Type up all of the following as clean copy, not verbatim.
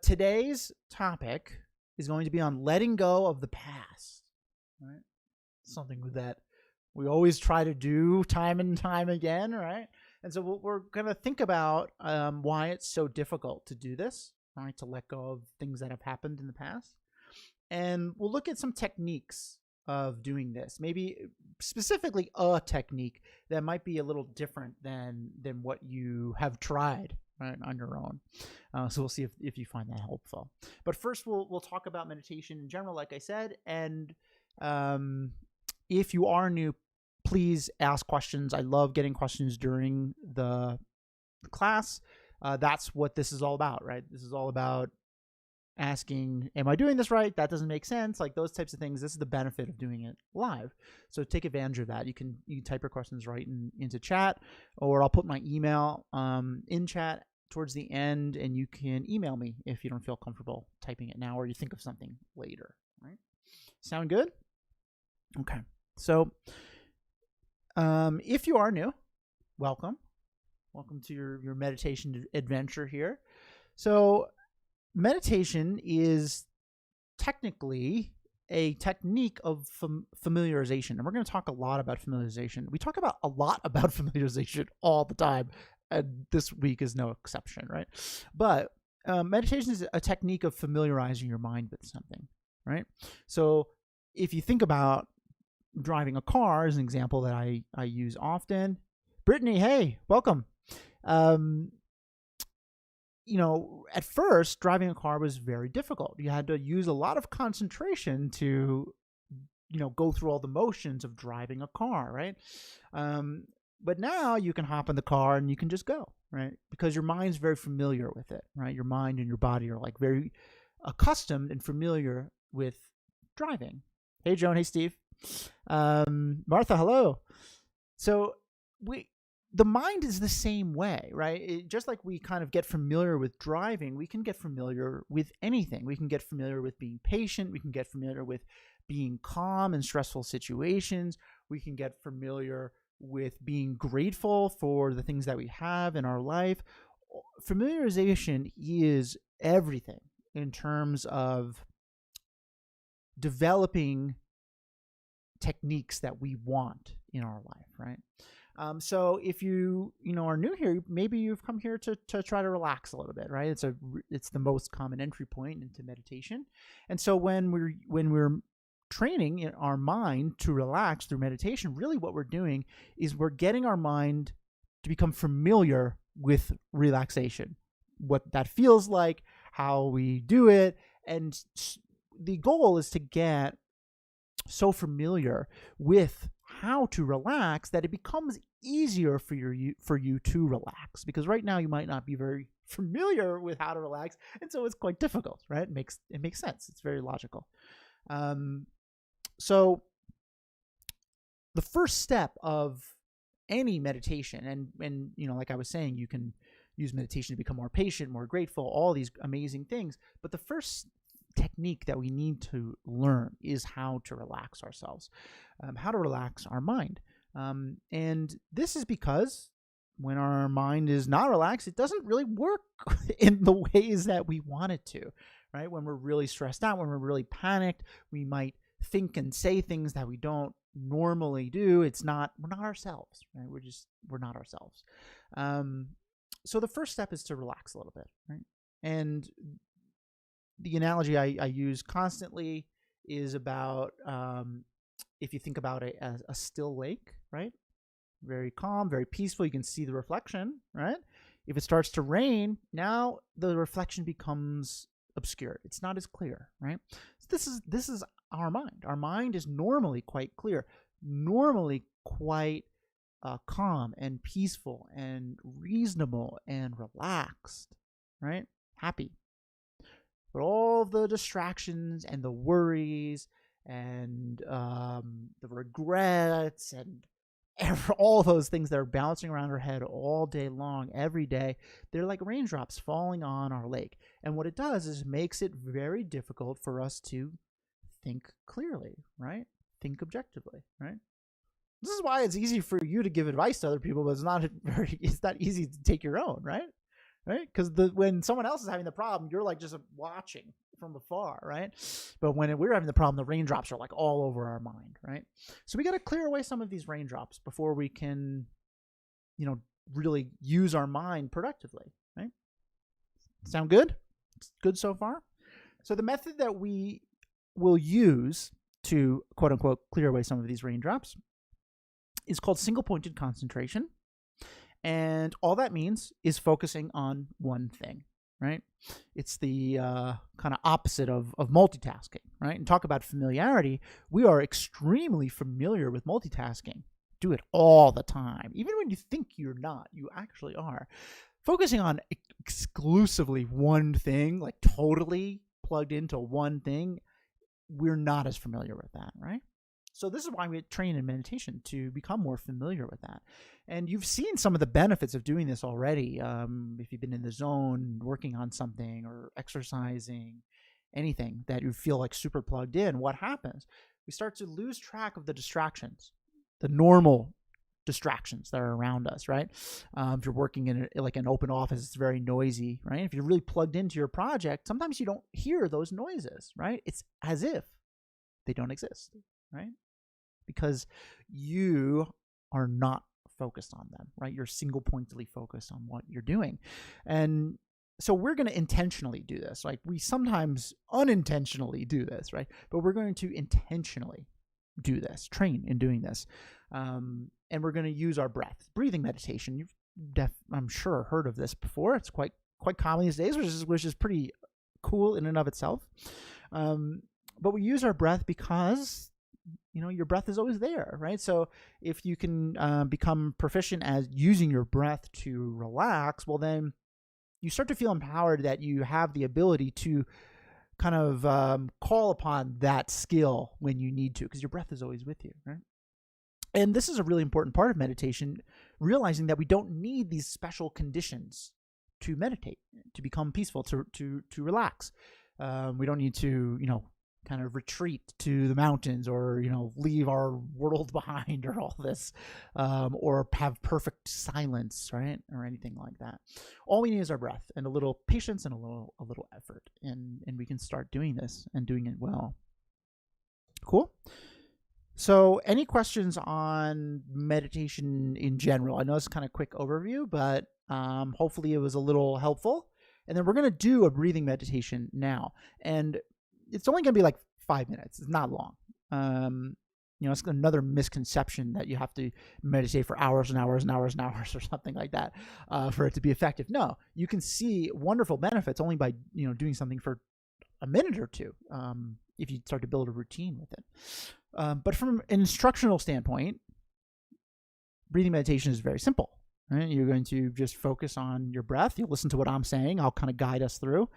Today's topic is going to be on letting go of the past, right? Something that we always try to do time and time again, right? And so we're going to think about why it's so difficult to do this, right? To let go of things that have happened in the past. And we'll look at some techniques of doing this, maybe specifically a technique that might be a little different than what you have tried, right, on your own. So we'll see if you find that helpful. But first, we'll talk about meditation in general, like I said. And if you are new, please ask questions. I love getting questions during the class. That's what this is all about, right? This is all about asking, am I doing this right? That doesn't make sense. Like those types of things. This is the benefit of doing it live. So take advantage of that. You can type your questions right into chat, or I'll put my email in chat towards the end, and you can email me if you don't feel comfortable typing it now, or you think of something later. Right? Sound good? Okay. So if you are new, welcome. Welcome to your meditation adventure here. So meditation is technically a technique of familiarization. And we're going to talk a lot about familiarization. We talk about a lot about familiarization all the time. And this week is no exception, right? But meditation is a technique of familiarizing your mind with something, right? So if you think about driving a car as an example that I use often. Brittany, hey, welcome. At first, driving a car was very difficult. You had to use a lot of concentration to, go through all the motions of driving a car, right? But now you can hop in the car and you can just go, right? Because your mind's very familiar with it, right? Your mind and your body are like very accustomed and familiar with driving. Hey, Joan. Hey, Steve. Martha, hello. So the mind is the same way, right? Just like we kind of get familiar with driving, we can get familiar with anything. We can get familiar with being patient. We can get familiar with being calm in stressful situations. We can get familiar with being grateful for the things that we have in our life. Familiarization is everything in terms of developing techniques that we want in our life, right? So if you are new here, maybe you've come here to try to relax a little bit, right? It's the most common entry point into meditation. And so when we're training in our mind to relax through meditation, really what we're doing is we're getting our mind to become familiar with relaxation, what that feels like, how we do it. And the goal is to get so familiar with how to relax that it becomes easier for you to relax, because right now you might not be very familiar with how to relax, and so it's quite difficult, right? It makes sense. It's very logical. So the first step of any meditation, and like I was saying, you can use meditation to become more patient, more grateful, all these amazing things, but the first technique that we need to learn is how to relax ourselves, how to relax our mind. And this is because when our mind is not relaxed, it doesn't really work in the ways that we want it to, right? When we're really stressed out, when we're really panicked, we might think and say things that we don't normally do. We're not ourselves, right? We're not ourselves. So the first step is to relax a little bit, right? And the analogy I use constantly is about if you think about it as a still lake, right? Very calm, very peaceful. You can see the reflection, right? If it starts to rain, now the reflection becomes obscured. It's not as clear, right? So this is our mind. Our mind is normally quite clear, normally quite calm and peaceful and reasonable and relaxed, right? Happy. But all the distractions and the worries and the regrets and all those things that are bouncing around our head all day long, every day, they're like raindrops falling on our lake. And what it does is makes it very difficult for us to think clearly, right? Think objectively, right? This is why it's easy for you to give advice to other people, but it's not easy to take your own, right? right? Because when someone else is having the problem, you're like just watching from afar, right? But when we're having the problem, the raindrops are like all over our mind, right? So we got to clear away some of these raindrops before we can, really use our mind productively, right? Sound good? It's good so far? So the method that we will use to quote unquote clear away some of these raindrops is called single pointed concentration. And all that means is focusing on one thing, right? It's the kind of opposite of multitasking, right? And talk about familiarity. We are extremely familiar with multitasking. Do it all the time. Even when you think you're not, you actually are. Focusing on exclusively one thing, like totally plugged into one thing, we're not as familiar with that, right? So this is why we train in meditation, to become more familiar with that. And you've seen some of the benefits of doing this already. If you've been in the zone, working on something or exercising, anything that you feel like super plugged in, what happens? We start to lose track of the distractions, the normal distractions that are around us, right? If you're working in like an open office, it's very noisy, right? If you're really plugged into your project, sometimes you don't hear those noises, right? It's as if they don't exist, right? Because you are not focused on them, right? You're single pointedly focused on what you're doing. And so we're going to intentionally do this. Like we sometimes unintentionally do this, right? But we're going to intentionally do this, train in doing this. And we're going to use our breath. Breathing meditation. You've I'm sure heard of this before. It's quite common these days, which is pretty cool in and of itself. But we use our breath because your breath is always there, right? So if you can become proficient at using your breath to relax, well, then you start to feel empowered that you have the ability to kind of call upon that skill when you need to, because your breath is always with you, right? And this is a really important part of meditation, realizing that we don't need these special conditions to meditate, to become peaceful, to relax. We don't need to, kind of retreat to the mountains or, leave our world behind or all this, or have perfect silence, right? Or anything like that. All we need is our breath and a little patience and a little effort. And we can start doing this and doing it well. Cool. So any questions on meditation in general? I know it's kind of quick overview, but hopefully it was a little helpful. And then we're going to do a breathing meditation now. And it's only going to be like 5 minutes. It's not long. It's another misconception that you have to meditate for hours and hours and hours and hours or something like that for it to be effective. No, you can see wonderful benefits only by doing something for a minute or two if you start to build a routine with it. But from an instructional standpoint, breathing meditation is very simple. Right? You're going to just focus on your breath. You'll listen to what I'm saying. I'll kind of guide us through.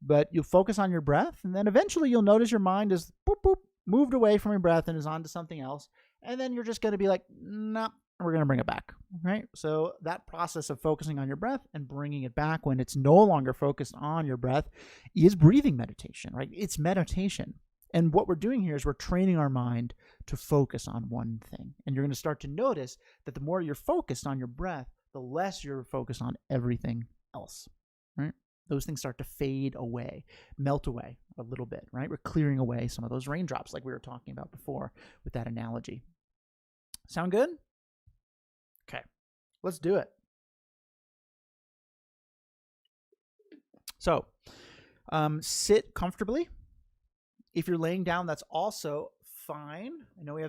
But you'll focus on your breath, and then eventually you'll notice your mind is boop, boop, moved away from your breath and is on to something else. And then you're just going to be like, nah, we're going to bring it back, right? So that process of focusing on your breath and bringing it back when it's no longer focused on your breath is breathing meditation, right? It's meditation. And what we're doing here is we're training our mind to focus on one thing. And you're going to start to notice that the more you're focused on your breath, the less you're focused on everything else, right? Those things start to fade away, melt away a little bit, right? We're clearing away some of those raindrops like we were talking about before with that analogy. Sound good? Okay, let's do it. So, sit comfortably. If you're laying down, that's also fine. I know we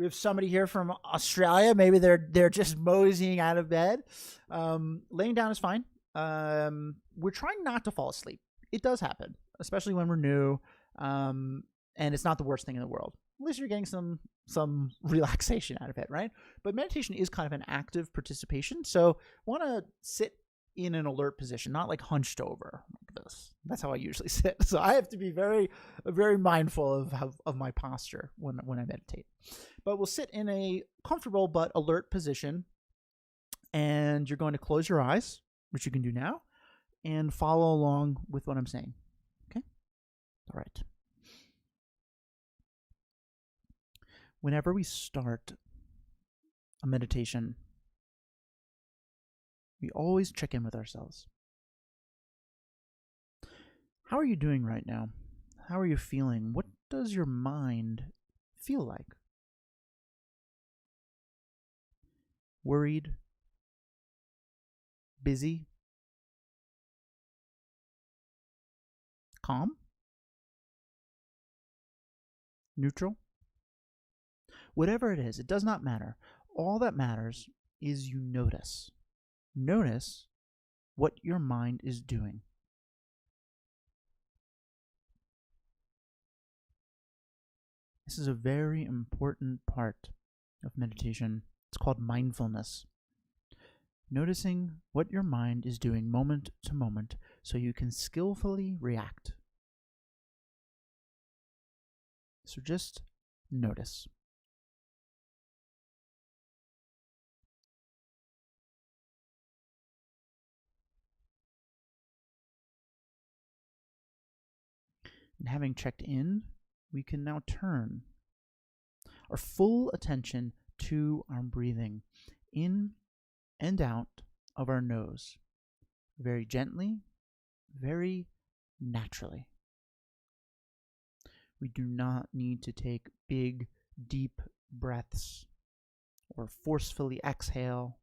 have somebody here from Australia. Maybe they're just moseying out of bed. Laying down is fine. We're trying not to fall asleep. It does happen, especially when we're new. And it's not the worst thing in the world. At least you're getting some relaxation out of it, right? But meditation is kind of an active participation. So want to sit in an alert position, not like hunched over like this. That's how I usually sit. So I have to be very, very mindful of my posture when I meditate. But we'll sit in a comfortable but alert position, and you're going to close your eyes, which you can do now, and follow along with what I'm saying. Okay? All right. Whenever we start a meditation, we always check in with ourselves. How are you doing right now? How are you feeling? What does your mind feel like? Worried? Busy? Calm? Neutral? Whatever it is, it does not matter. All that matters is you notice. Notice what your mind is doing. This is a very important part of meditation. It's called mindfulness. Noticing what your mind is doing moment to moment so you can skillfully react. So just notice. And having checked in, we can now turn our full attention to our breathing in and out of our nose, very gently, very naturally. We do not need to take big, deep breaths or forcefully exhale.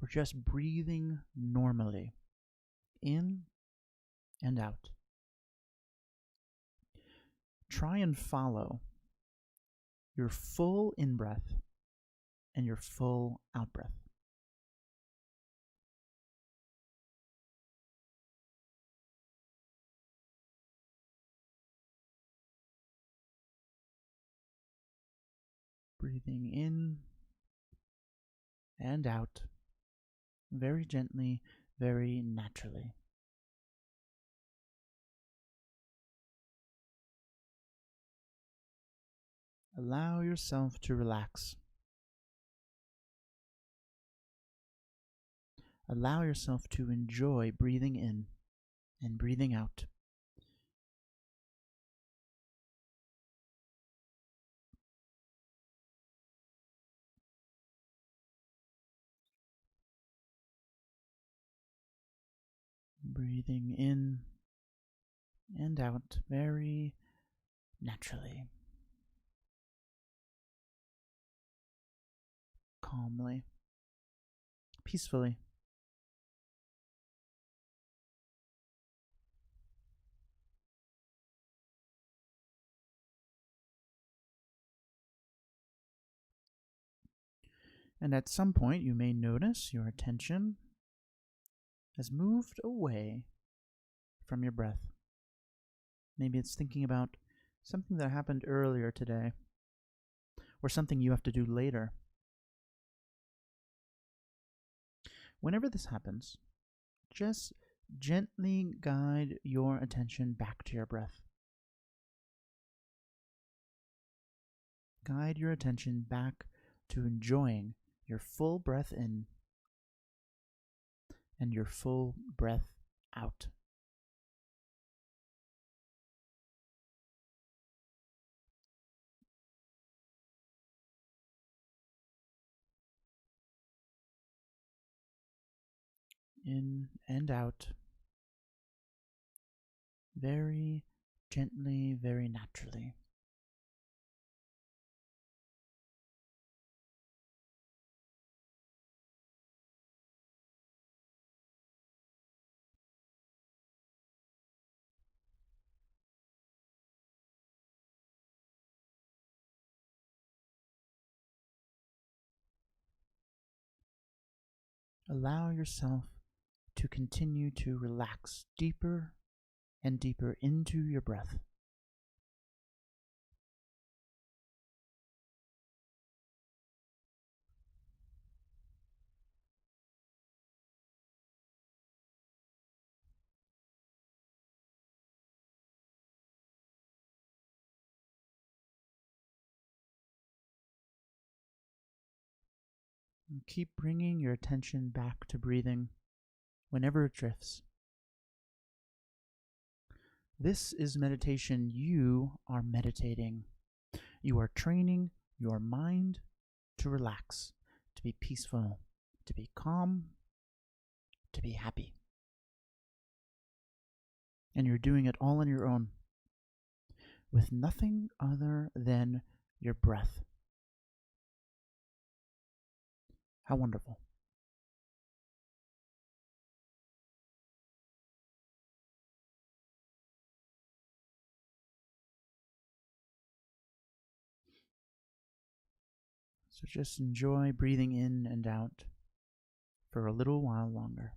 We're just breathing normally in and out. Try and follow your full in-breath and your full out-breath. Breathing in and out, very gently, very naturally. Allow yourself to relax. Allow yourself to enjoy breathing in and breathing out. Breathing in and out very naturally, calmly, peacefully. And at some point, you may notice your attention has moved away from your breath. Maybe it's thinking about something that happened earlier today, or something you have to do later. Whenever this happens, just gently guide your attention back to your breath. Guide your attention back to enjoying your full breath in and your full breath out. In and out, very gently, very naturally. Allow yourself to continue to relax deeper and deeper into your breath. And keep bringing your attention back to breathing whenever it drifts. This is meditation. You are meditating. You are training your mind to relax, to be peaceful, to be calm, to be happy. And you're doing it all on your own with nothing other than your breath. How wonderful. So just enjoy breathing in and out for a little while longer.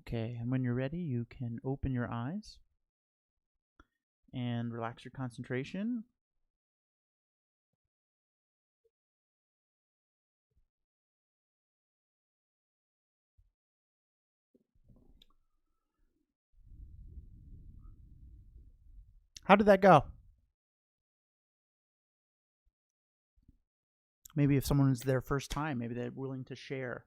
Okay, and when you're ready, you can open your eyes and relax your concentration. How did that go? Maybe if someone's their first time, maybe they're willing to share.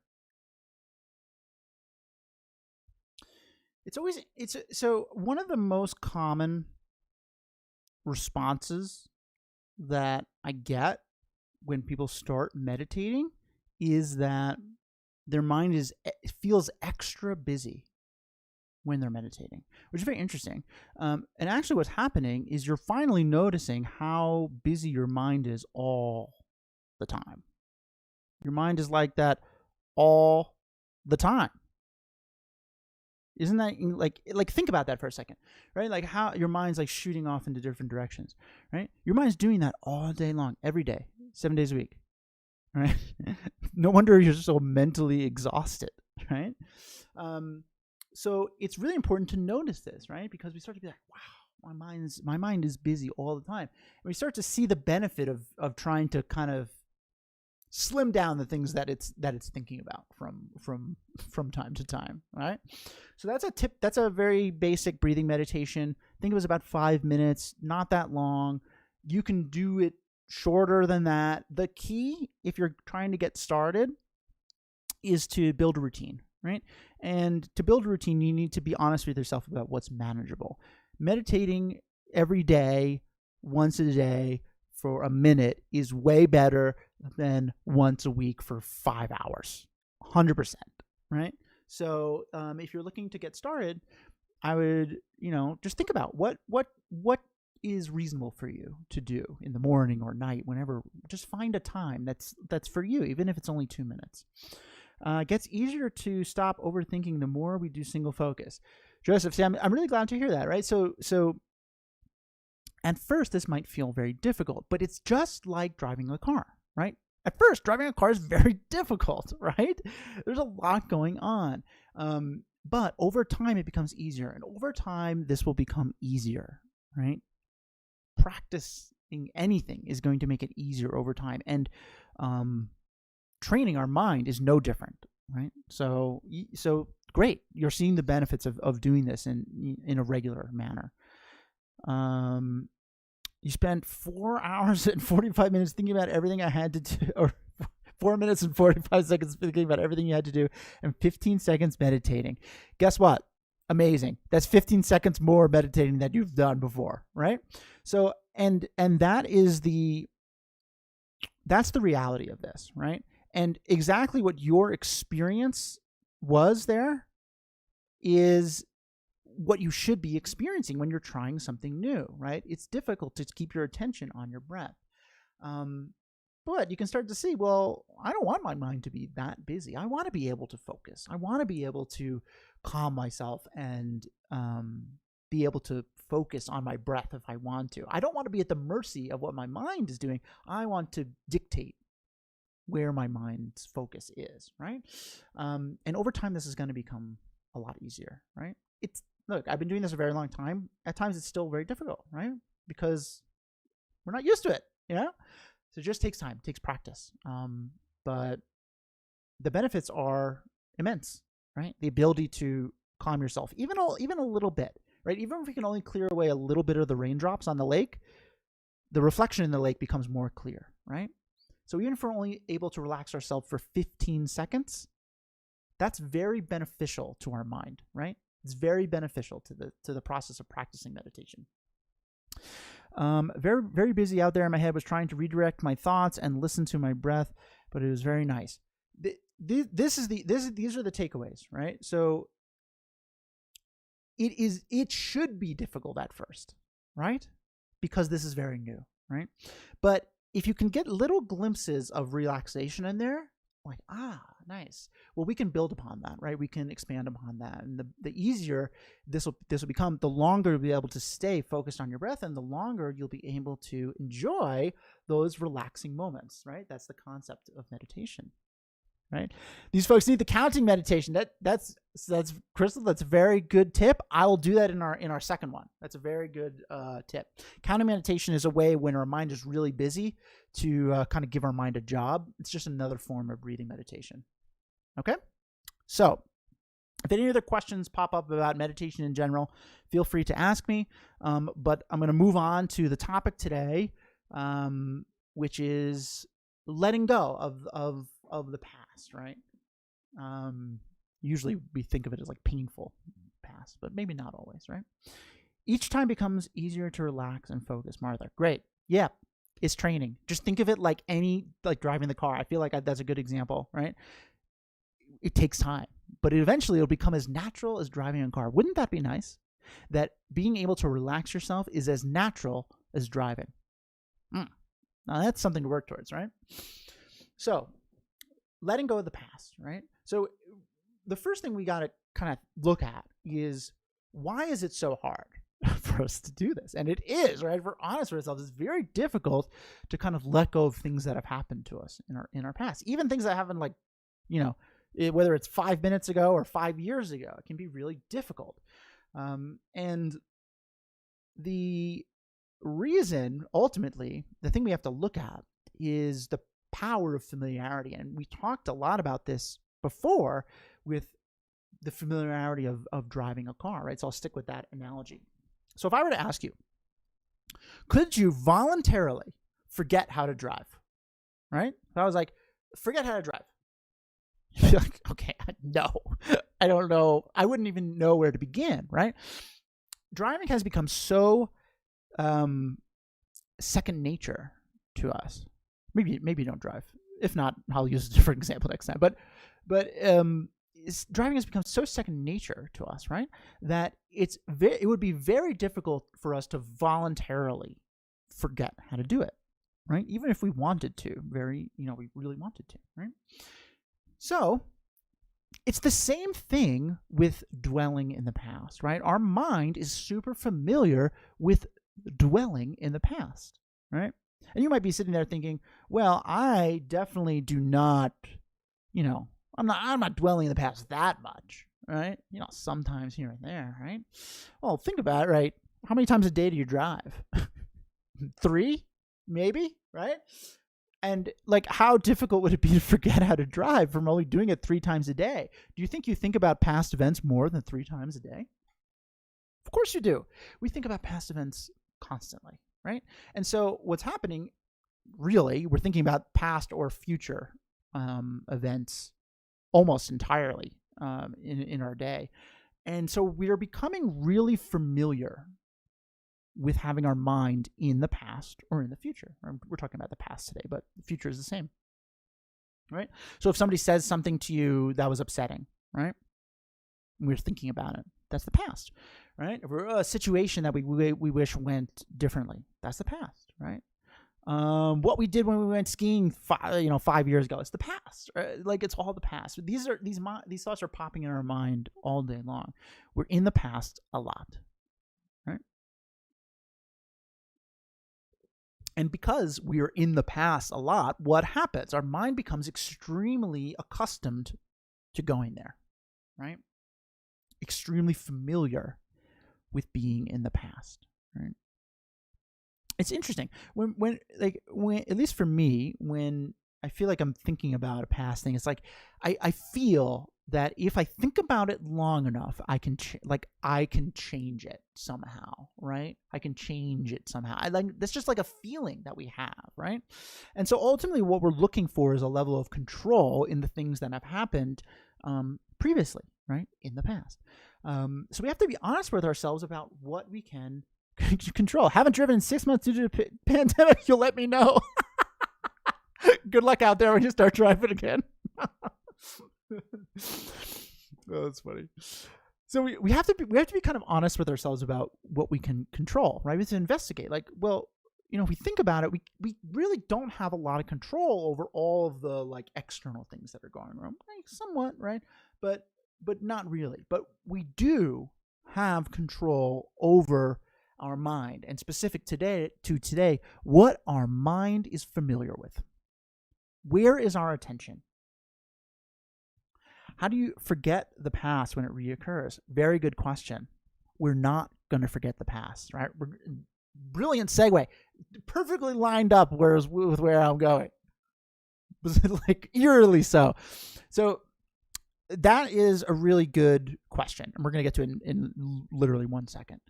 So one of the most common responses that I get when people start meditating is that their mind feels extra busy when they're meditating, which is very interesting. And actually what's happening is you're finally noticing how busy your mind is all the time. Your mind is like that all the time. Isn't that like think about that for a second, right? Like how your mind's like shooting off into different directions, right? Your mind's doing that all day long, every day, 7 days a week, right? No wonder you're so mentally exhausted, right? So it's really important to notice this, right? Because we start to be like, wow, my mind is busy all the time. And we start to see the benefit of trying to kind of slim down the things that it's thinking about from time to time, right? So that's a tip. That's a very basic breathing meditation. I think it was about 5 minutes, not that long. You can do it shorter than that. The key, if you're trying to get started, is to build a routine, right? And to build a routine, you need to be honest with yourself about what's manageable. Meditating every day, once a day, for a minute is way better than once a week for 5 hours, 100%, right? So if you're looking to get started, I would, just think about what is reasonable for you to do in the morning or night, whenever. Just find a time that's for you, even if it's only 2 minutes. It gets easier to stop overthinking the more we do single focus. Joseph, see, I'm really glad to hear that, right? So at first, this might feel very difficult, but it's just like driving a car, right? At first, driving a car is very difficult, right? There's a lot going on. But over time, it becomes easier. And over time, this will become easier, right? Practicing anything is going to make it easier over time. And training our mind is no different, right? So great. You're seeing the benefits of doing this in a regular manner. You spent 4 hours and 45 minutes thinking about everything I had to do, or 4 minutes and 45 seconds thinking about everything you had to do, and 15 seconds meditating. Guess what? Amazing. That's 15 seconds more meditating than you've done before, right? So, and that's the reality of this, right? And exactly what your experience was there is what you should be experiencing when you're trying something new, right? It's difficult to keep your attention on your breath. But you can start to see, well, I don't want my mind to be that busy. I want to be able to focus. I want to be able to calm myself and be able to focus on my breath if I want to. I don't want to be at the mercy of what my mind is doing. I want to dictate where my mind's focus is, right? And over time, this is going to become a lot easier, right? Look, I've been doing this a very long time. At times, it's still very difficult, right? Because we're not used to it, So it just takes time, it takes practice. But the benefits are immense, right? The ability to calm yourself, even a little bit, right? Even if we can only clear away a little bit of the raindrops on the lake, the reflection in the lake becomes more clear, right? So even if we're only able to relax ourselves for 15 seconds, that's very beneficial to our mind, right? It's very beneficial to the process of practicing meditation. Very, very busy out there in my head, was trying to redirect my thoughts and listen to my breath, but it was very nice. These are the takeaways, right? So it should be difficult at first, right? Because this is very new, right? But if you can get little glimpses of relaxation in there, like, nice. Well, we can build upon that, right? We can expand upon that. And the easier this will become, the longer you'll be able to stay focused on your breath, and the longer you'll be able to enjoy those relaxing moments, right? That's the concept of meditation, right? These folks need the counting meditation. That's Crystal, that's a very good tip. I will do that in our second one. That's a very good tip. Counting meditation is a way when our mind is really busy to kind of give our mind a job. It's just another form of breathing meditation. Okay? So if any other questions pop up about meditation in general, feel free to ask me. But I'm going to move on to the topic today, which is letting go of the past, right? Usually we think of it as like painful past, but maybe not always, right? Each time becomes easier to relax and focus. Martha, great. Yeah, it's training. Just think of it like driving the car. I feel like that's a good example, right? It takes time, but eventually it'll become as natural as driving a car. Wouldn't that be nice? That being able to relax yourself is as natural as driving. Now that's something to work towards, right? So letting go of the past, right? So the first thing we got to kind of look at is, why is it so hard for us to do this? And it is, right? If we're honest with ourselves, it's very difficult to kind of let go of things that have happened to us in our past. Even things that happened, like, whether it's 5 minutes ago or 5 years ago, it can be really difficult. And the reason, ultimately, the thing we have to look at is the power of familiarity. And we talked a lot about this before with the familiarity of driving a car, right? So I'll stick with that analogy. So if I were to ask you, could you voluntarily forget how to drive, right? If I was like, forget how to drive. You're like, okay, no, I don't know. I wouldn't even know where to begin, right? Driving has become so second nature to us. Maybe don't drive. If not, I'll use a different example next time. But driving has become so second nature to us, right? That it would be very difficult for us to voluntarily forget how to do it, right? Even if we wanted to, we really wanted to, right? So it's the same thing with dwelling in the past, right? Our mind is super familiar with dwelling in the past, right? And you might be sitting there thinking, well, I definitely do not, I'm not dwelling in the past that much, right? Sometimes here and there, right? Well, think about it, right? How many times a day do you drive? 3, maybe, right? And like, how difficult would it be to forget how to drive from only doing it 3 times a day? Do you think about past events more than 3 times a day? Of course you do. We think about past events constantly, right? And so what's happening, really, we're thinking about past or future events almost entirely in our day. And so we are becoming really familiar with having our mind in the past or in the future. We're talking about the past today, but the future is the same, right? So if somebody says something to you that was upsetting, right? We're thinking about it. That's the past, right? If we're a situation that we wish went differently, that's the past, right? What we did when we went skiing 5 years ago, it's the past, right? Like, it's all the past. These thoughts are popping in our mind all day long. We're in the past a lot, right? And because we are in the past a lot, what happens? Our mind becomes extremely accustomed to going there, right? Extremely familiar with being in the past, right? It's interesting when at least for me, when I feel like I'm thinking about a past thing. It's like I feel that if I think about it long enough, I can change it somehow, right? I can change it somehow. That's just like a feeling that we have, right? And so ultimately, what we're looking for is a level of control in the things that have happened previously, right, in the past. So we have to be honest with ourselves about what we can control. Haven't driven in 6 months due to the pandemic. You'll let me know. Good luck out there when you start driving again. Oh, that's funny. So we have to be kind of honest with ourselves about what we can control, right? We have to investigate. Like, well, if we think about it, we really don't have a lot of control over all of the like external things that are going on, like somewhat, right? But not really. But we do have control over our mind, and specific today, what our mind is familiar with. Where is our attention? How do you forget the past when it reoccurs? Very good question. We're not going to forget the past, right? Brilliant segue. Perfectly lined up with where I'm going. Like eerily so. So that is a really good question. And we're going to get to it in literally 1 second.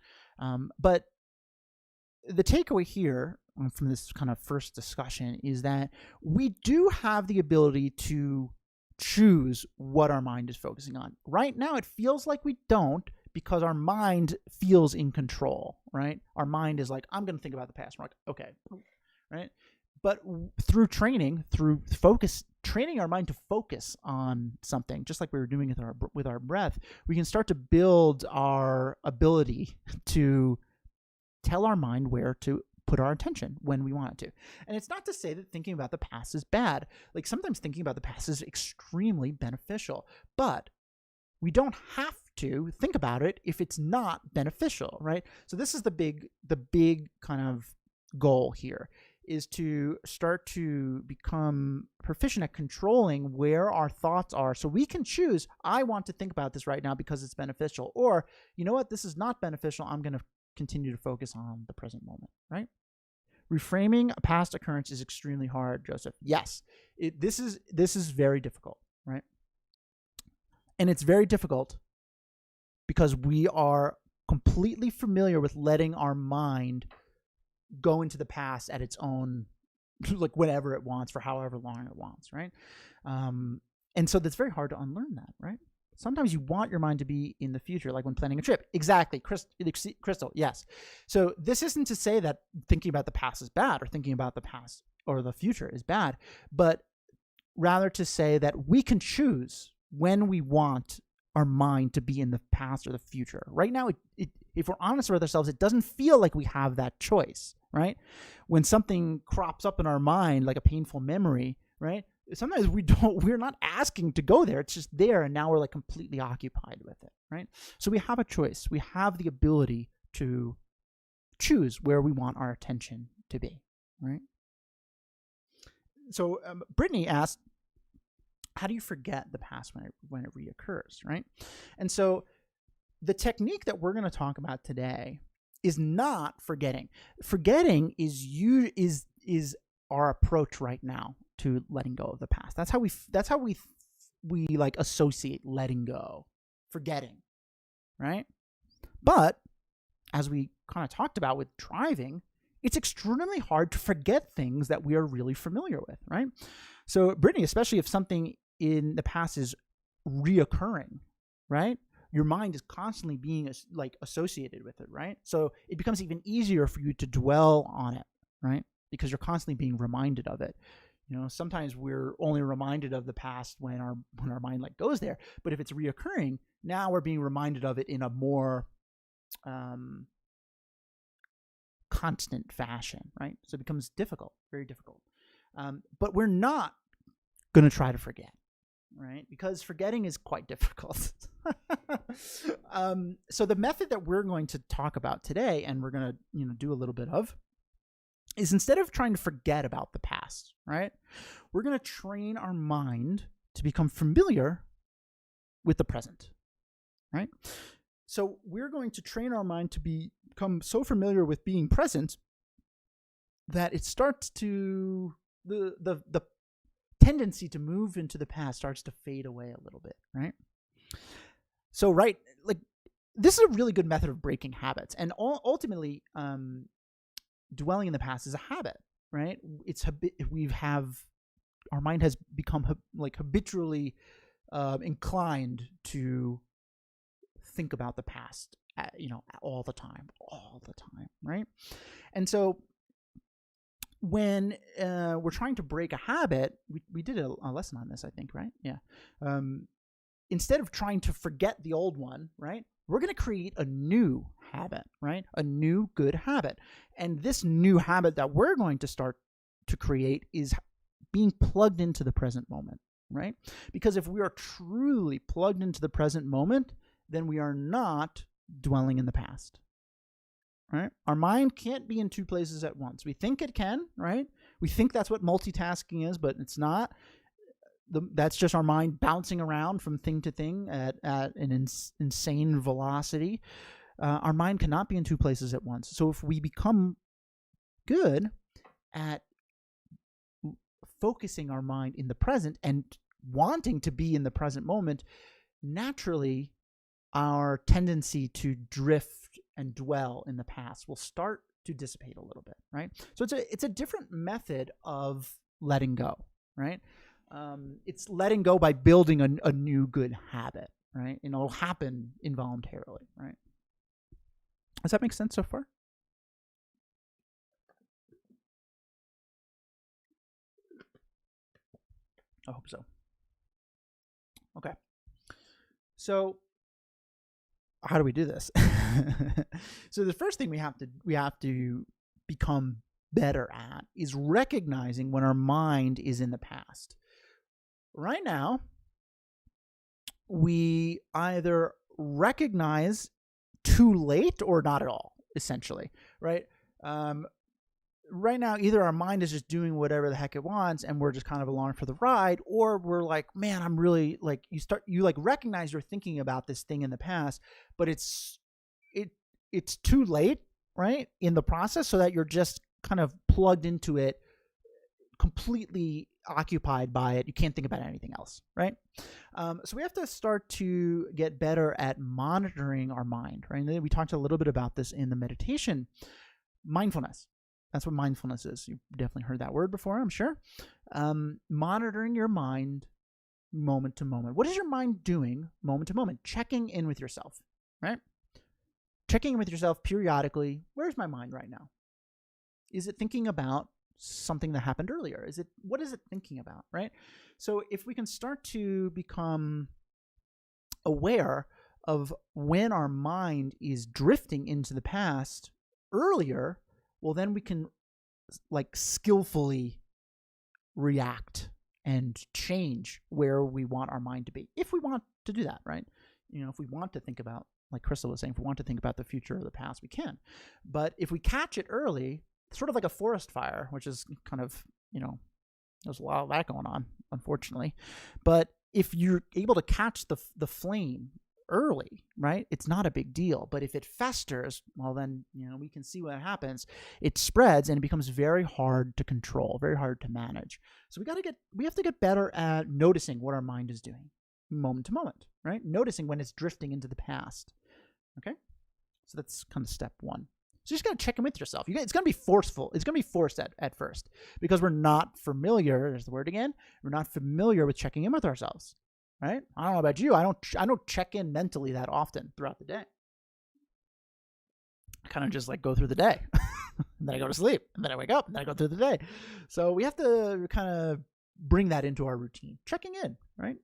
But the takeaway here from this kind of first discussion is that we do have the ability to choose what our mind is focusing on. Right now, it feels like we don't, because our mind feels in control, right? Our mind is like, I'm going to think about the past. We're like, okay, right? But through training, training our mind to focus on something, just like we were doing with our breath, we can start to build our ability to tell our mind where to put our attention when we want it to. And it's not to say that thinking about the past is bad. Like sometimes thinking about the past is extremely beneficial, but we don't have to think about it if it's not beneficial, right? So this is the big kind of goal here, is to start to become proficient at controlling where our thoughts are, so we can choose, I want to think about this right now because it's beneficial, or you know what, this is not beneficial, I'm going to continue to focus on the present moment, right? Reframing a past occurrence is extremely hard, Joseph. Yes, this is very difficult, right? And it's very difficult because we are completely familiar with letting our mind go into the past at its own, like whenever it wants, for however long it wants, right? And so that's very hard to unlearn that, right? Sometimes you want your mind to be in the future, like when planning a trip. Exactly, Crystal, yes. So this isn't to say that thinking about the past is bad, or thinking about the past or the future is bad, but rather to say that we can choose when we want our mind to be in the past or the future. Right now, if we're honest with ourselves, it doesn't feel like we have that choice, right? When something crops up in our mind, like a painful memory, right? Sometimes we're not asking to go there. It's just there, and now we're like completely occupied with it, right? So we have a choice. We have the ability to choose where we want our attention to be, right? So Brittany asked, how do you forget the past when it reoccurs, right? And so the technique that we're going to talk about today is not forgetting. Forgetting is our approach right now to letting go of the past. That's how we like associate letting go, forgetting, right? But as we kind of talked about with driving, it's extremely hard to forget things that we are really familiar with, right? So Brittany, especially if something in the past is reoccurring, right? Your mind is constantly being like associated with it, right? So it becomes even easier for you to dwell on it, right? Because you're constantly being reminded of it. Sometimes we're only reminded of the past when our mind like goes there, but if it's reoccurring, now we're being reminded of it in a more constant fashion, right? So it becomes difficult, very difficult. But we're not going to try to forget, right? Because forgetting is quite difficult. So the method that we're going to talk about today, and we're going to do a little bit of, is instead of trying to forget about the past, right? We're going to train our mind to become familiar with the present, right? So we're going to train our mind to become so familiar with being present that it starts to, the tendency to move into the past starts to fade away a little bit, right? So, right, like this is a really good method of breaking habits, and ultimately, dwelling in the past is a habit, right? Our mind has become like habitually inclined to think about the past, all the time, right? And so when we're trying to break a habit, we did a lesson on this, I think, right? Yeah. Instead of trying to forget the old one, right, we're going to create a new habit, right? A new good habit. And this new habit that we're going to start to create is being plugged into the present moment, right? Because if we are truly plugged into the present moment, then we are not dwelling in the past, right? Our mind can't be in two places at once. We think it can, right? We think that's what multitasking is, but it's not. That's just our mind bouncing around from thing to thing at an insane velocity. Our mind cannot be in two places at once. So if we become good at focusing our mind in the present and wanting to be in the present moment, naturally our tendency to drift and dwell in the past will start to dissipate a little bit, right? So it's a different method of letting go, right? It's letting go by building a new good habit, right? And it'll happen involuntarily, right? Does that make sense so far? I hope so. Okay. So how do we do this? So the first thing we have to become better at is recognizing when our mind is in the past. Right now, we either recognize too late or not at all, essentially, right? Right now, either our mind is just doing whatever the heck it wants and we're just kind of along for the ride, or we're like, man, I'm really like, you like recognize you're thinking about this thing in the past, but it's too late, right, in the process, so that you're just kind of plugged into it, completely occupied by it. You can't think about anything else, right? So we have to start to get better at monitoring our mind, right? And we talked a little bit about this in the meditation. Mindfulness. That's what mindfulness is. You've definitely heard that word before, I'm sure. Monitoring your mind moment to moment. What is your mind doing moment to moment? Checking in with yourself, right? Checking in with yourself periodically. Where's my mind right now? Is it thinking about something that happened earlier? What is it thinking about, right? So if we can start to become aware of when our mind is drifting into the past earlier, well, then we can like skillfully react and change where we want our mind to be, if we want to do that, right? If we want to think about, like Crystal was saying, if we want to think about the future or the past, we can. But if we catch it early, sort of like a forest fire, which is kind of, there's a lot of that going on, unfortunately. But if you're able to catch the flame early, right, it's not a big deal. But if it festers, well, then, we can see what happens. It spreads and it becomes very hard to control, very hard to manage. So we have to get better at noticing what our mind is doing moment to moment, right? Noticing when it's drifting into the past. Okay. So that's kind of step one. So you just got to check in with yourself. It's going to be forceful. It's going to be forced at first, because we're not familiar. There's the word again. We're not familiar with checking in with ourselves, right? I don't know about you. I don't check in mentally that often throughout the day. I kind of just like go through the day, and then I go to sleep, and then I wake up, and then I go through the day. So we have to kind of bring that into our routine, checking in, right?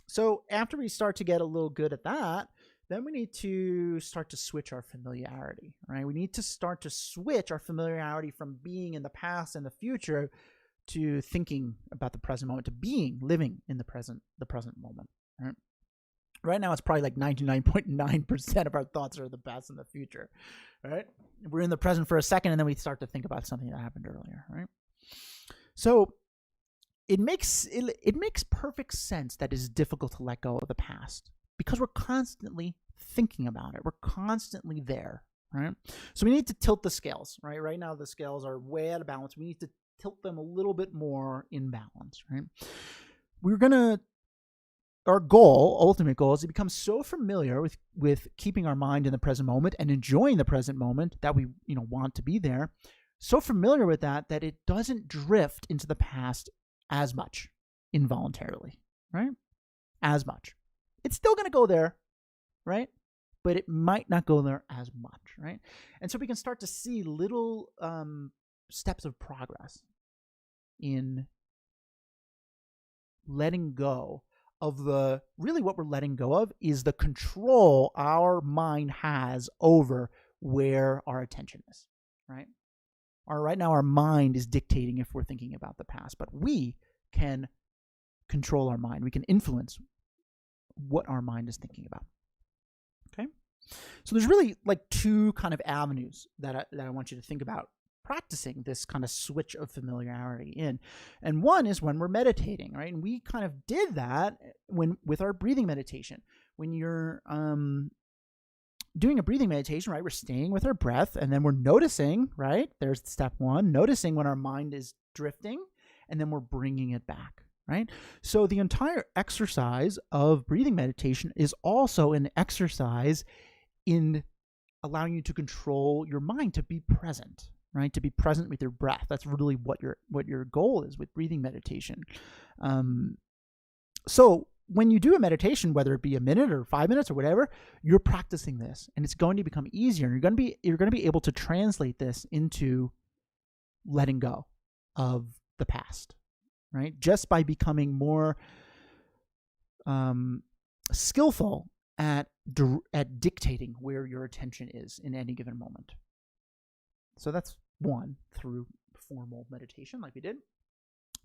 So after we start to get a little good at that, then we need to start to switch our familiarity, right? We need to start to switch our familiarity from being in the past and the future to thinking about the present moment, to living in the present moment, right? Right now, it's probably like 99.9% of our thoughts are the past and the future, right? We're in the present for a second, and then we start to think about something that happened earlier, right? So it makes perfect sense that it's difficult to let go of the past, because we're constantly thinking about it. We're constantly there, right? So we need to tilt the scales, right? Right now, the scales are way out of balance. We need to tilt them a little bit more in balance, right? Our ultimate goal, is to become so familiar with keeping our mind in the present moment and enjoying the present moment that we, want to be there. So familiar with that it doesn't drift into the past as much involuntarily, right? As much. It's still going to go there, right? But it might not go there as much, right? And so we can start to see little steps of progress in letting go of really what we're letting go of is the control our mind has over where our attention is, right? Right now our mind is dictating if we're thinking about the past, but we can control our mind. We can influence what our mind is thinking about. Okay? So there's really like two kind of avenues that I want you to think about practicing this kind of switch of familiarity in. And one is when we're meditating, right? And we kind of did that with our breathing meditation. When you're doing a breathing meditation, right, we're staying with our breath, and then we're noticing, right? There's step one, noticing when our mind is drifting, and then we're bringing it back, right? So the entire exercise of breathing meditation is also an exercise in allowing you to control your mind, to be present, right? To be present with your breath. That's really what your goal is with breathing meditation. So when you do a meditation, whether it be a minute or 5 minutes or whatever, you're practicing this, and it's going to become easier. And you're going to be able to translate this into letting go of the past, right? Just by becoming more skillful at dictating where your attention is in any given moment. So that's one, through formal meditation like we did.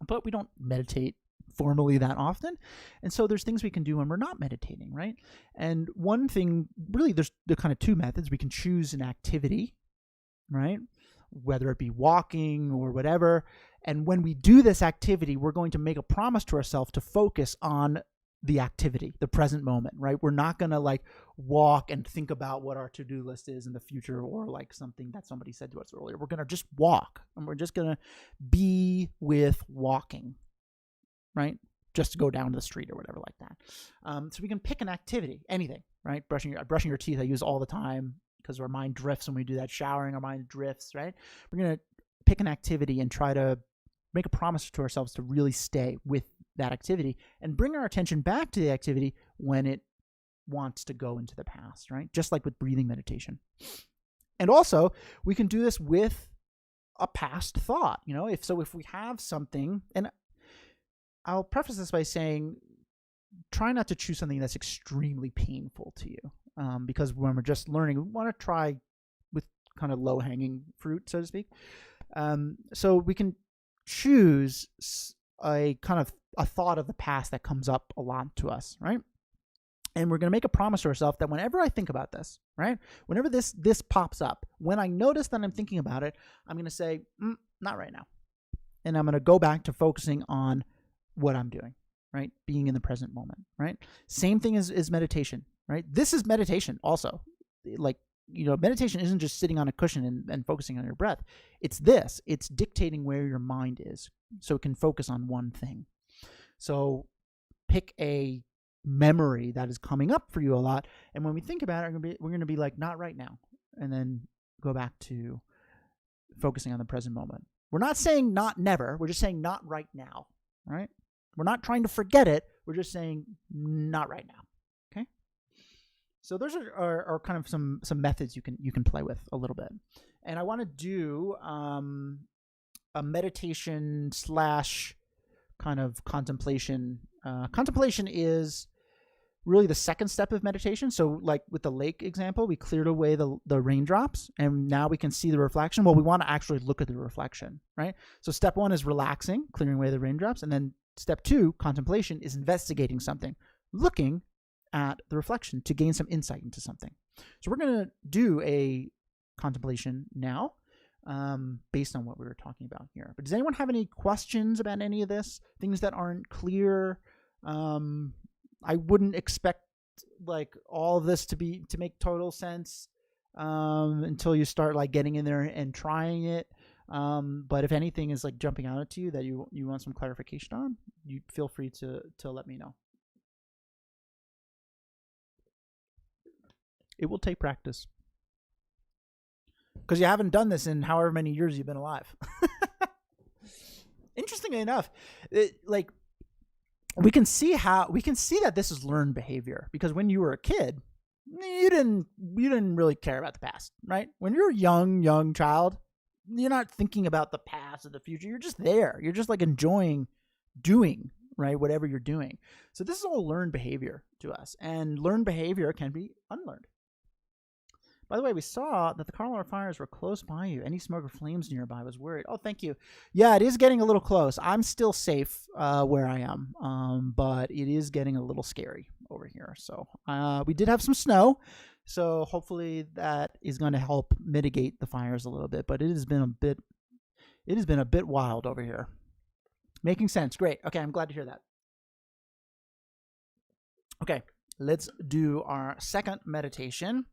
But we don't meditate formally that often. And so there's things we can do when we're not meditating, right? And one thing, really, there's the kind of two methods. We can choose an activity, right? Whether it be walking or whatever. And when we do this activity, we're going to make a promise to ourselves to focus on the activity, the present moment, right? We're not going to like walk and think about what our to-do list is in the future, or like something that somebody said to us earlier. We're going to just walk, and we're just going to be with walking, right? Just to go down to the street or whatever like that. So we can pick an activity, anything, right? Brushing your teeth, I use all the time because our mind drifts when we do that. Showering, our mind drifts, right? We're going to pick an activity and try to make a promise to ourselves to really stay with that activity and bring our attention back to the activity when it wants to go into the past, right? Just like with breathing meditation. And also, we can do this with a past thought, if we have something, and I'll preface this by saying, try not to choose something that's extremely painful to you, because when we're just learning, we want to try with kind of low-hanging fruit, so to speak. So we can choose a kind of a thought of the past that comes up a lot to us, right? And we're going to make a promise to ourselves that whenever I think about this, right? Whenever this pops up, when I notice that I'm thinking about it, I'm going to say, not right now. And I'm going to go back to focusing on what I'm doing, right? Being in the present moment, right? Same thing as meditation, right? This is meditation also. Like, meditation isn't just sitting on a cushion and focusing on your breath. It's dictating where your mind is so it can focus on one thing. So pick a memory that is coming up for you a lot. And when we think about it, we're going to be like, not right now. And then go back to focusing on the present moment. We're not saying not never. We're just saying not right now, right? We're not trying to forget it. We're just saying not right now. Okay. So those are kind of some methods you can play with a little bit. And I want to do a meditation / kind of contemplation. Contemplation is really the second step of meditation. So like with the lake example, we cleared away the raindrops, and now we can see the reflection. Well, we want to actually look at the reflection, right? So step one is relaxing, clearing away the raindrops. And then step two, contemplation, is investigating something, looking at the reflection to gain some insight into something. So we're going to do a contemplation now, based on what we were talking about here. But does anyone have any questions about any of this? Things that aren't clear? I wouldn't expect like all of this to make total sense until you start like getting in there and trying it. But if anything is like jumping out at you that you want some clarification on, you feel free to let me know. It will take practice because you haven't done this in however many years you've been alive. Interestingly enough, we can see that this is learned behavior, because when you were a kid, you didn't really care about the past, right? When you're a young child, you're not thinking about the past or the future. You're just there. You're just like enjoying doing, right, whatever you're doing. So this is all learned behavior to us, and learned behavior can be unlearned. By the way, we saw that the Colorado fires were close by you. Any smoke or flames nearby? Was worried. Oh, thank you. Yeah, it is getting a little close. I'm still safe where I am, but it is getting a little scary over here. So we did have some snow, so hopefully that is going to help mitigate the fires a little bit. But it has been a bit wild over here. Making sense. Great. Okay, I'm glad to hear that. Okay, let's do our second meditation.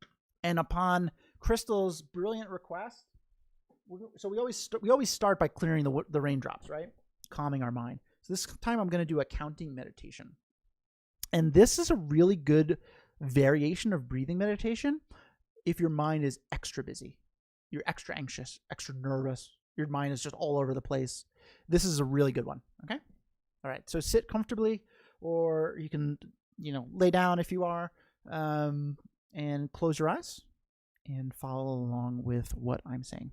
And upon Crystal's brilliant request, so we always start by clearing the raindrops, right? Calming our mind. So this time I'm going to do a counting meditation. And this is a really good variation of breathing meditation if your mind is extra busy. You're extra anxious, extra nervous. Your mind is just all over the place. This is a really good one, okay? All right, so sit comfortably, or you can, lay down if you are. And close your eyes and follow along with what I'm saying.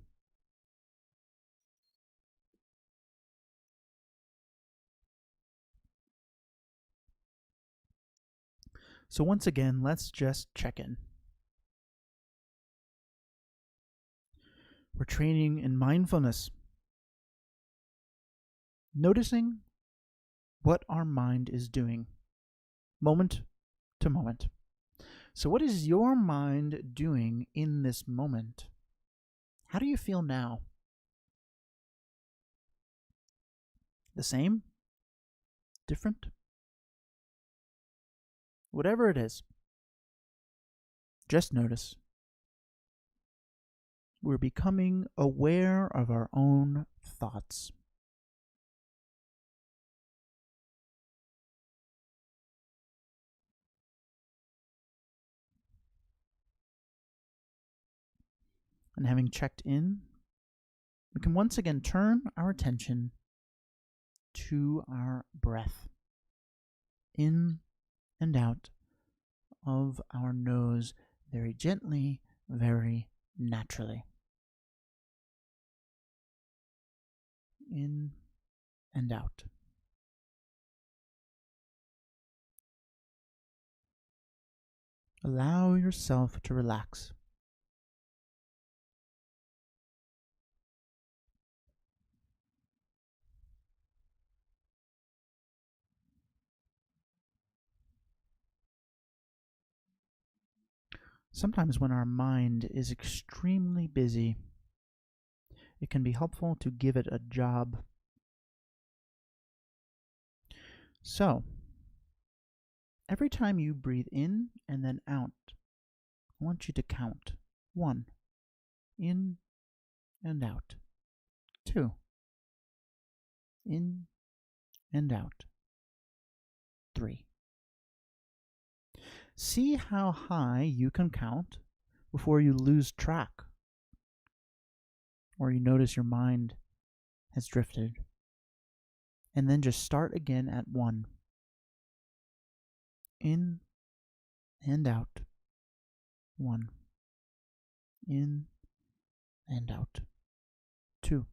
So once again, let's just check in. We're training in mindfulness, noticing what our mind is doing, moment to moment. So what is your mind doing in this moment? How do you feel now? The same? Different? Whatever it is, just notice. We're becoming aware of our own thoughts. And having checked in, we can once again turn our attention to our breath, in and out of our nose, very gently, very naturally. In and out. Allow yourself to relax. Sometimes when our mind is extremely busy, it can be helpful to give it a job. So, every time you breathe in and then out, I want you to count. 1, in and out. 2, in and out. 3. See how high you can count before you lose track, or you notice your mind has drifted. And then just start again at 1. In and out. 1. In and out. 2.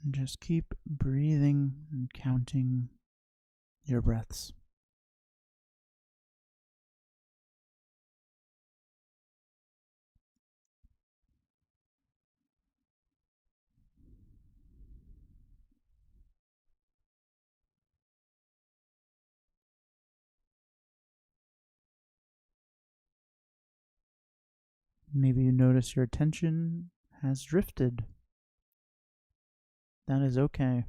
And just keep breathing and counting your breaths. Maybe you notice your attention has drifted. That is okay.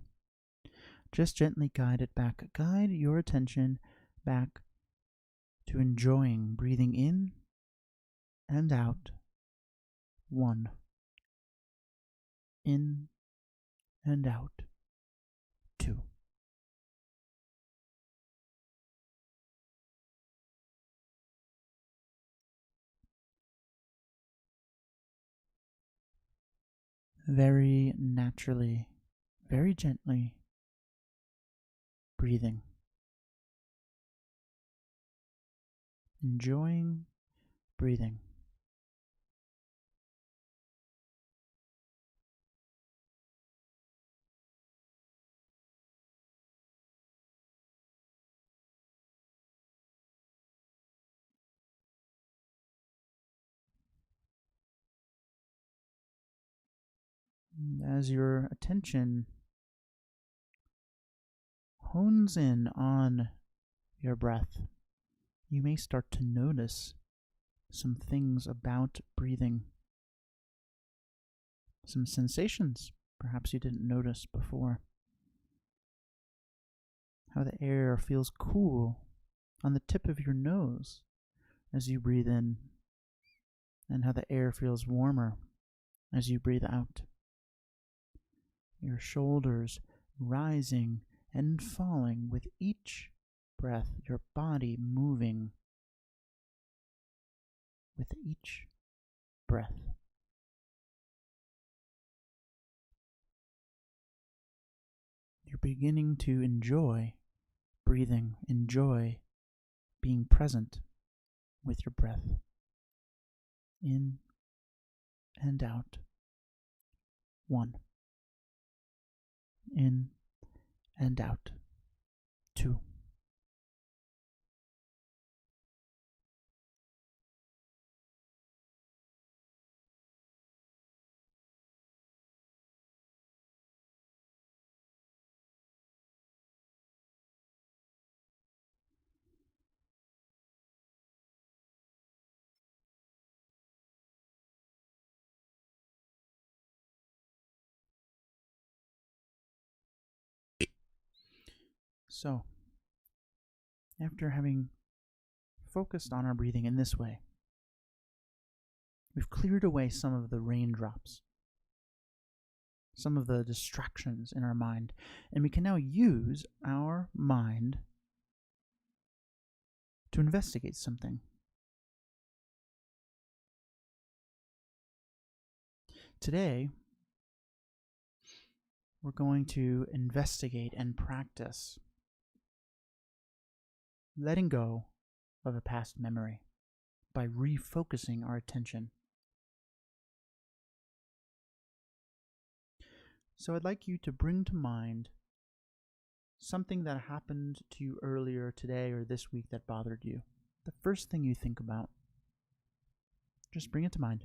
Just gently guide it back. Guide your attention back to enjoying breathing in and out. 1. In and out. 2. Very naturally, very gently breathing. Enjoying breathing. As your attention hones in on your breath, you may start to notice some things about breathing, some sensations perhaps you didn't notice before. How the air feels cool on the tip of your nose as you breathe in, and how the air feels warmer as you breathe out. Your shoulders rising and falling with each breath, your body moving with each breath. You're beginning to enjoy breathing, enjoy being present with your breath. In and out. 1. In and out. 2. So, after having focused on our breathing in this way, we've cleared away some of the raindrops, some of the distractions in our mind, and we can now use our mind to investigate something. Today, we're going to investigate and practice letting go of a past memory by refocusing our attention. So I'd like you to bring to mind something that happened to you earlier today or this week that bothered you. The first thing you think about, just bring it to mind.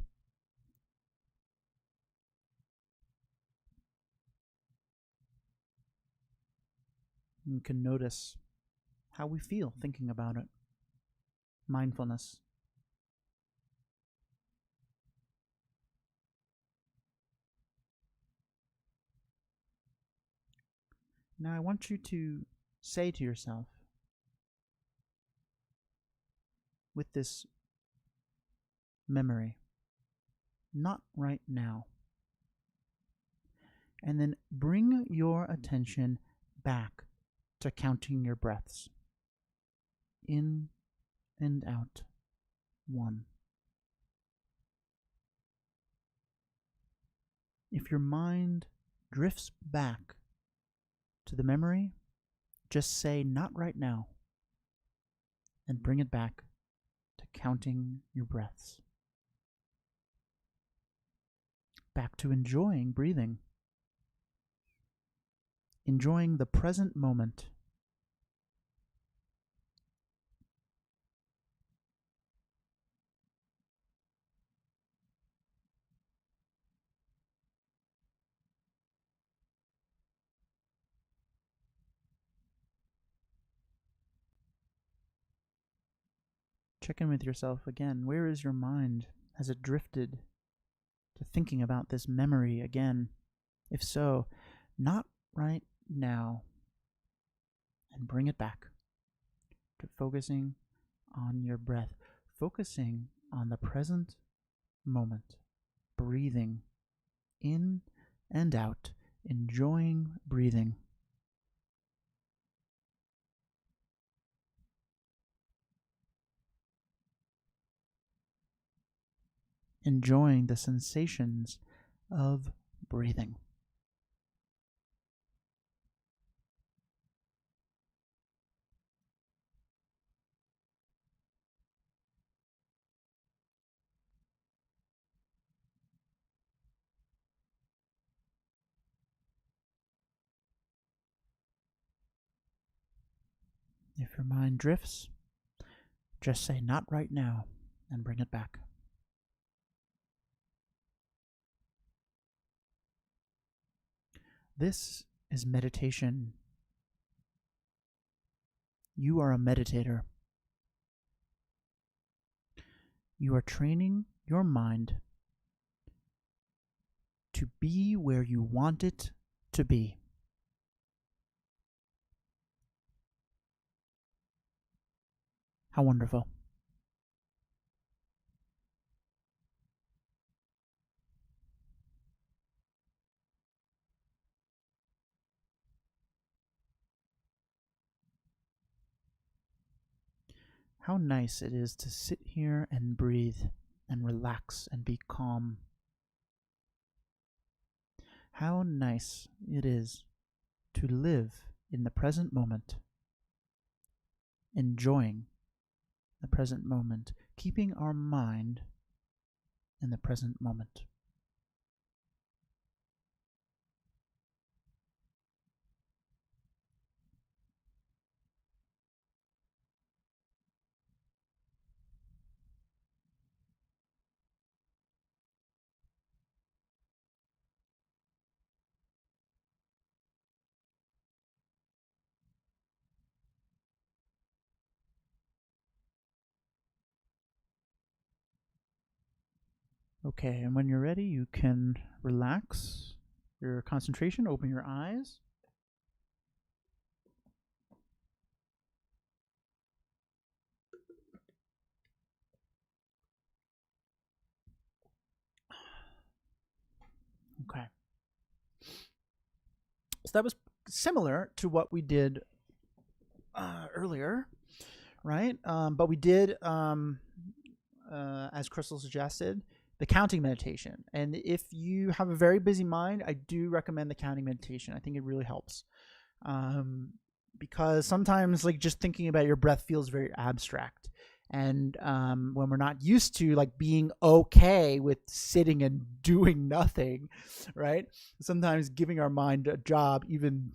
You can notice how we feel thinking about it. Mindfulness. Now I want you to say to yourself, with this memory, not right now. And then bring your attention back to counting your breaths. In and out. 1. If your mind drifts back to the memory, just say, not right now, and bring it back to counting your breaths. Back to enjoying breathing. Enjoying the present moment. Check in with yourself again. Where is your mind? Has it drifted? to thinking about this memory again? If so, not right now. And bring it back to focusing on your breath, focusing on the present moment, breathing in and out, enjoying breathing. Enjoying the sensations of breathing. If your mind drifts, just say not right now and bring it back. This is meditation. You are a meditator. You are training your mind to be where you want it to be. How wonderful. How nice it is to sit here and breathe and relax and be calm. How nice it is to live in the present moment, enjoying the present moment, keeping our mind in the present moment. Okay, and when you're ready, you can relax your concentration, open your eyes. Okay. So that was similar to what we did earlier, right? But we did, as Crystal suggested, the counting meditation. And if you have a very busy mind, I do recommend the counting meditation. I think it really helps. Because sometimes like just thinking about your breath feels very abstract. And when we're not used to like being okay with sitting and doing nothing, right? Sometimes giving our mind a job, even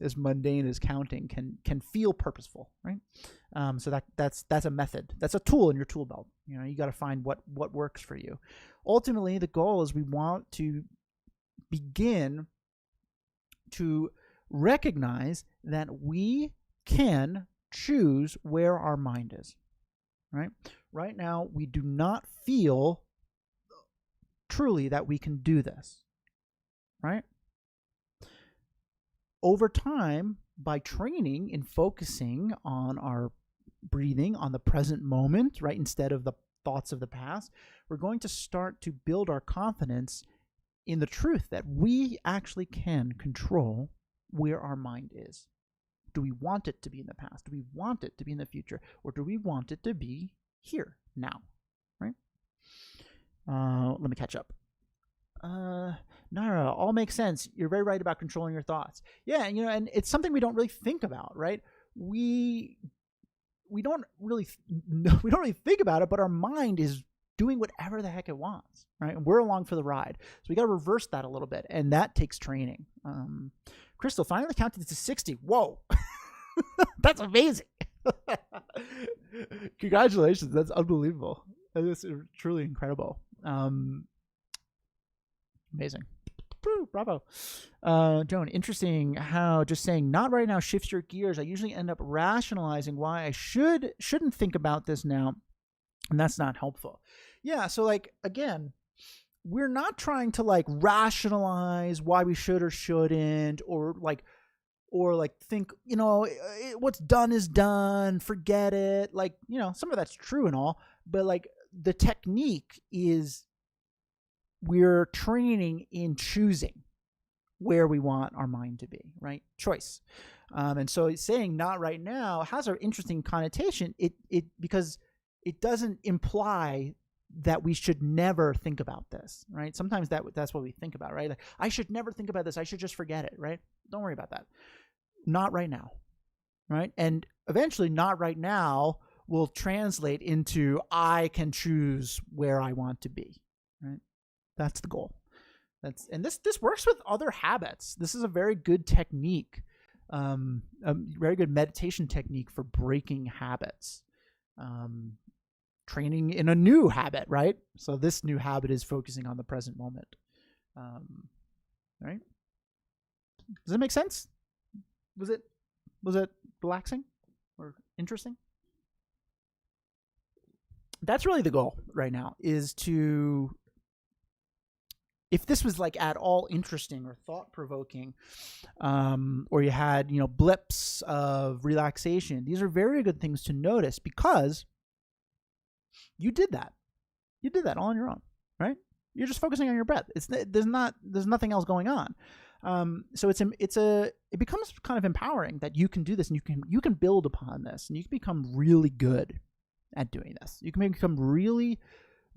as mundane as counting, can feel purposeful, right? So that's a method. That's a tool in your tool belt. You know, you got to find what works for you. Ultimately, the goal is we want to begin to recognize that we can choose where our mind is, right? Right now, we do not feel truly that we can do this, right? Over time, by training and focusing on our breathing, on the present moment, right, instead of the thoughts of the past, we're going to start to build our confidence in the truth that we actually can control where our mind is. Do we want it to be in the past? Do we want it to be in the future? Or do we want it to be here, now, right? Let me catch up. Nara, all makes sense. You're very right about controlling your thoughts. Yeah, you know, and it's something we don't really think about, right? We don't really think about it, but our mind is doing whatever the heck it wants, right? And we're along for the ride. So we got to reverse that a little bit, and that takes training. Crystal finally counted to 60. Whoa, that's amazing! Congratulations, that's unbelievable. This is truly incredible. Amazing. Woo, bravo. Joan, interesting how just saying not right now shifts your gears. I usually end up rationalizing why I shouldn't think about this now, and that's not helpful. Yeah, so like again, we're not trying to like rationalize why we should or shouldn't, or like think, what's done is done, forget it. Like, some of that's true and all, but like the technique is we're training in choosing where we want our mind to be, right? Choice. And so saying not right now has an interesting connotation. Because it doesn't imply that we should never think about this, right? Sometimes that's what we think about, right? Like, I should never think about this. I should just forget it, right? Don't worry about that. Not right now, right? And eventually not right now will translate into I can choose where I want to be, right? That's the goal. And this works with other habits. This is a very good technique, a very good meditation technique for breaking habits, training in a new habit, right? So this new habit is focusing on the present moment, right? Does that make sense? Was it relaxing or interesting? That's really the goal right now, is to, if this was like at all interesting or thought-provoking, or you had, blips of relaxation, these are very good things to notice, because you did that. You did that all on your own, right? You're just focusing on your breath. There's nothing else going on. So it becomes kind of empowering that you can do this, and you can build upon this, and you can become really good at doing this. You can become really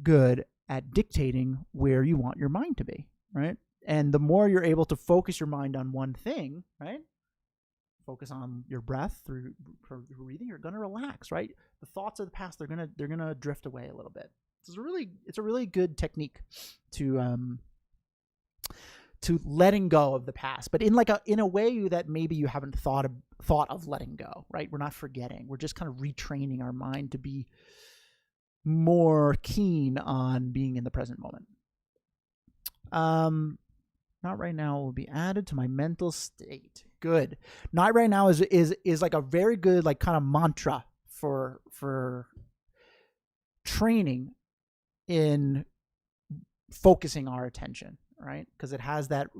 good at dictating where you want your mind to be, right? And the more you're able to focus your mind on one thing, right? Focus on your breath through breathing, you're going to relax, right? The thoughts of the past, they're going to drift away a little bit. It's a really good technique to letting go of the past, but in a way that maybe you haven't thought of letting go, right? We're not forgetting. We're just kind of retraining our mind to be more keen on being in the present moment. Not right now will be added to my mental state. Good. Not right now is like a very good, like, kind of mantra for training in focusing our attention, right? Because it has that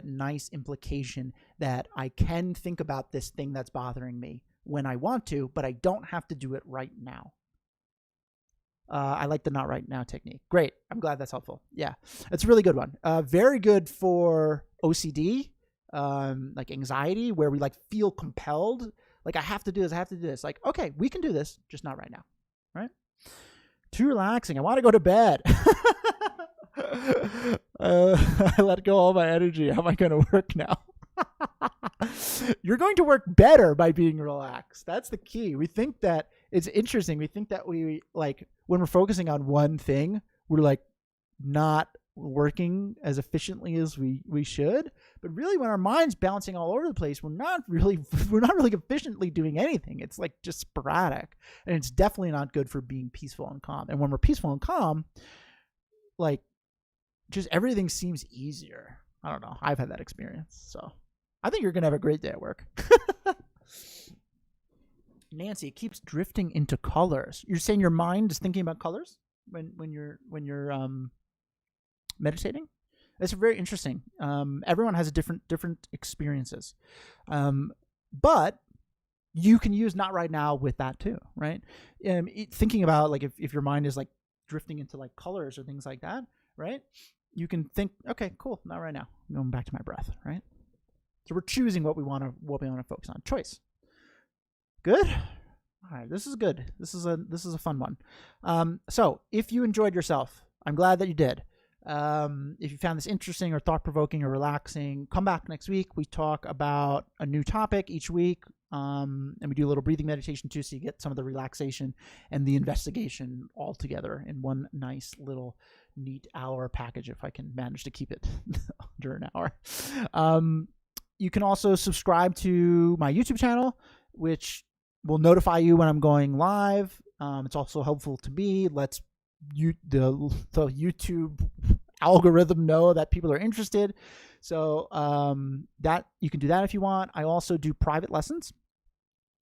nice implication that I can think about this thing that's bothering me when I want to, but I don't have to do it right now. I like the not right now technique. Great. I'm glad that's helpful. Yeah, it's a really good one. Very good for OCD, like anxiety, where we like feel compelled. Like, I have to do this. Like, okay, we can do this, just not right now, right? Too relaxing. I want to go to bed. I let go all my energy. How am I going to work now? You're going to work better by being relaxed. That's the key. We think that it's interesting. We think that we, like, when we're focusing on one thing, we're like not working as efficiently as we should. But really, when our mind's bouncing all over the place, we're not really efficiently doing anything. It's like just sporadic, and it's definitely not good for being peaceful and calm. And when we're peaceful and calm, like, just everything seems easier. I don't know. I've had that experience. So I think you're going to have a great day at work. Nancy, it keeps drifting into colors. You're saying your mind is thinking about colors when you're meditating? It's very interesting. Everyone has different experiences. But you can use not right now with that too, right? Thinking about, like, if your mind is like drifting into like colors or things like that, right? You can think, okay, cool, not right now. I'm going back to my breath, right? So we're choosing what we want to focus on. Choice. Good. All right, this is good. This is a fun one. So if you enjoyed yourself, I'm glad that you did. If you found this interesting or thought-provoking or relaxing, come back next week. We talk about a new topic each week, and we do a little breathing meditation too, so you get some of the relaxation and the investigation all together in one nice little neat hour package, if I can manage to keep it under an hour. You can also subscribe to my YouTube channel, which will notify you when I'm going live. It's also helpful to me. Lets the YouTube algorithm know that people are interested. So that you can do that if you want. I also do private lessons.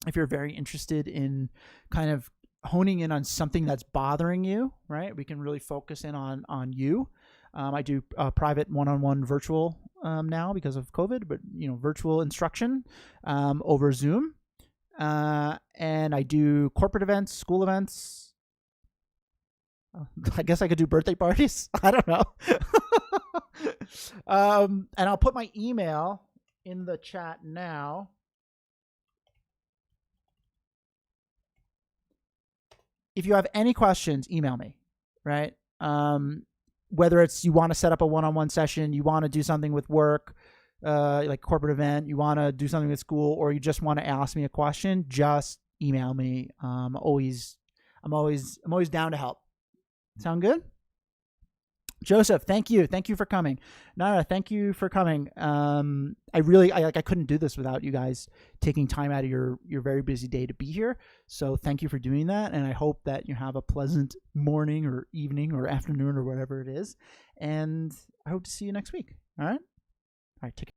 If you're very interested in kind of honing in on something that's bothering you, right? We can really focus in on you. I do private one-on-one virtual now because of COVID, but virtual instruction over Zoom. And I do corporate events, school events. I guess I could do birthday parties. I don't know. And I'll put my email in the chat now. If you have any questions, email me, right? Whether it's you want to set up a one-on-one session, you want to do something with work, like corporate event, you want to do something with school, or you just want to ask me a question, just email me. I'm always down to help. Sound good? Joseph, thank you for coming. Nara, thank you for coming. I couldn't do this without you guys taking time out of your very busy day to be here. So thank you for doing that, and I hope that you have a pleasant morning or evening or afternoon or whatever it is. And I hope to see you next week. All right, take care.